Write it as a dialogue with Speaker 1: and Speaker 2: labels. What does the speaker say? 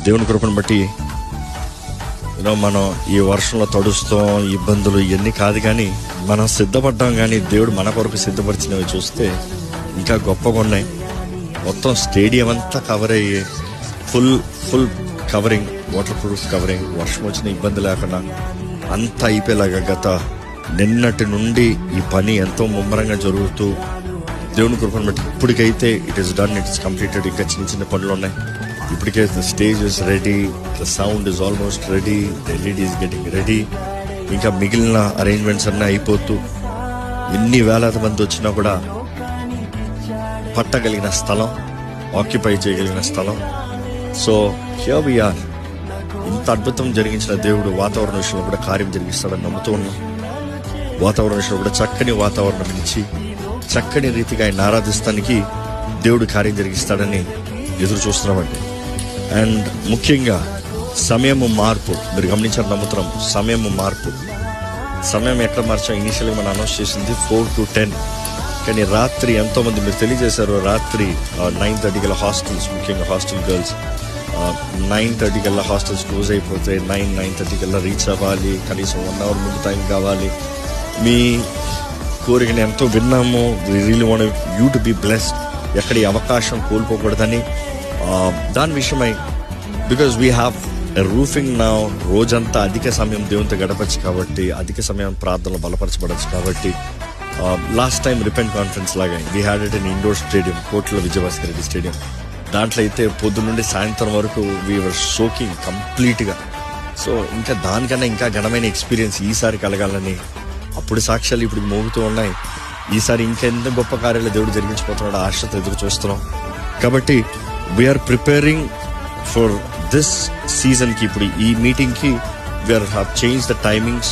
Speaker 1: దేవుని కృపను బట్టి మనం ఈ వర్షంలో తడుస్తాం, ఇబ్బందులు ఇవన్నీ కాదు, కానీ మనం సిద్ధపడ్డాం. కానీ దేవుడు మన కొరకు సిద్ధపరిచినవి చూస్తే ఇంకా గొప్పగా ఉన్నాయి. మొత్తం స్టేడియం అంతా కవర్ అయ్యి full covering, water proof covering, వర్షం వచ్చిన ఇబ్బంది లేకుండా అంతా అయిపోయేలాగా గత నిన్నటి నుండి ఈ పని ఎంతో ముమ్మరంగా జరుగుతూ దేవుని కృపను బట్టి ఇప్పటికైతే it is done, it is completed. ఇంకా చిన్న పనులు ఉన్నాయి. ఇప్పటికే the stage is ready, the sound is almost ready, the LED is getting ready. ఇంకా మిగిలిన అరేంజ్మెంట్స్ అన్నీ అయిపోతూ ఎన్ని వేలాది మంది వచ్చినా కూడా పట్టగలిగిన స్థలం, ఆక్యుపై చేయగలిగిన స్థలం. So here we are. ఇంత అద్భుతం జరిగించిన దేవుడు వాతావరణ విషయంలో కూడా కార్యం జరిగిస్తాడని నమ్ముతూ ఉన్నాం. వాతావరణ విషయంలో కూడా చక్కని వాతావరణం ఇచ్చి చక్కని రీతిగా ఆయన ఆరాధిస్తానికి దేవుడు కార్యం జరిగిస్తాడని ఎదురు చూస్తున్నామండి. అండ్ ముఖ్యంగా సమయము మార్పు, మీరు గమనించారు నమ్ముతున్నాం. సమయము మార్పు, సమయం ఎక్కడ మార్చాం? ఇనీషియల్గా మనం అనౌన్స్ చేసింది 4 to 10, కానీ రాత్రి ఎంతోమంది మీరు తెలియజేశారు. రాత్రి 9:30 గల హాస్టల్స్, ముఖ్యంగా హాస్టల్ గర్ల్స్ 9:30 కల్లా హాస్టల్స్ క్లోజ్ అయిపోతే 9:30 కల్లా రీచ్ అవ్వాలి. కనీసం 1 hour ముందు టైం కావాలి. మీ కోరికని ఎంతో విన్నాము. We really want you to be blessed. ఎక్కడ ఈ అవకాశం కోల్పోకూడదని దాని విషయమై, because we have roofing now. రోజంతా అధిక సమయం దేవునితో గడపచ్చు కాబట్టి, అధిక సమయం ప్రార్థనలు బలపరచబడచ్చు కాబట్టి, లాస్ట్ టైం రిపెంట్ కాన్ఫరెన్స్ లాగా we had it in indoor stadium, Kotla Vijayabhaskar Reddy stadium. దాంట్లో అయితే పొద్దు నుండి సాయంత్రం వరకు వీఆర్ సోకింగ్ కంప్లీట్గా. సో ఇంకా దానికన్నా ఇంకా ఘనమైన ఎక్స్పీరియన్స్ ఈసారి కలగాలని అప్పుడు సాక్ష్యాలు ఇప్పుడు మోగుతూ ఉన్నాయి. ఈసారి ఇంకెంత గొప్ప కార్యాలు దేవుడు జరిగించిపోతున్నాడు ఆశతో ఎదురు చూస్తున్నాం. కాబట్టి వీఆర్ ప్రిపేరింగ్ ఫర్ దిస్ సీజన్కి. ఇప్పుడు ఈ మీటింగ్కి we are have change the timings.